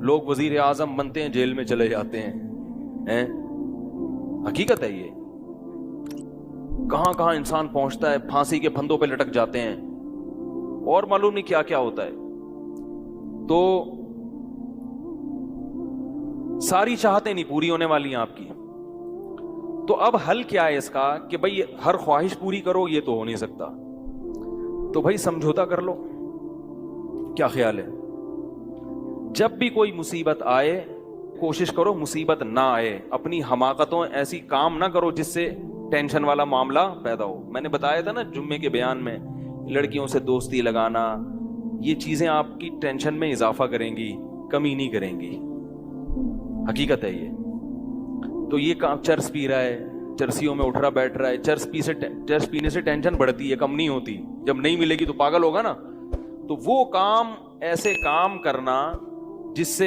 لوگ وزیر اعظم بنتے ہیں جیل میں چلے جاتے ہیں. حقیقت ہے یہ. کہاں کہاں انسان پہنچتا ہے, پھانسی کے پھندوں پہ لٹک جاتے ہیں اور معلوم نہیں کیا کیا ہوتا ہے. تو ساری چاہتیں نہیں پوری ہونے والی ہیں آپ کی. تو اب حل کیا ہے اس کا کہ بھئی ہر خواہش پوری کرو, یہ تو ہو نہیں سکتا. تو بھئی سمجھوتا کر لو. کیا خیال ہے؟ جب بھی کوئی مصیبت آئے کوشش کرو مصیبت نہ آئے. اپنی حماقتوں ایسی کام نہ کرو جس سے ٹینشن والا معاملہ پیدا ہو. میں نے بتایا تھا نا جمعے کے بیان میں, لڑکیوں سے دوستی لگانا, یہ چیزیں آپ کی ٹینشن میں اضافہ کریں گی, کمی نہیں کریں گی. حقیقت ہے یہ. تو یہ کام, چرس پی رہا ہے, چرسیوں میں اٹھ رہا بیٹھ رہا ہے, چرس پینے سے ٹینشن بڑھتی ہے, کم نہیں ہوتی. جب نہیں ملے گی تو پاگل ہوگا نا. تو وہ کام, ایسے کام کرنا جس سے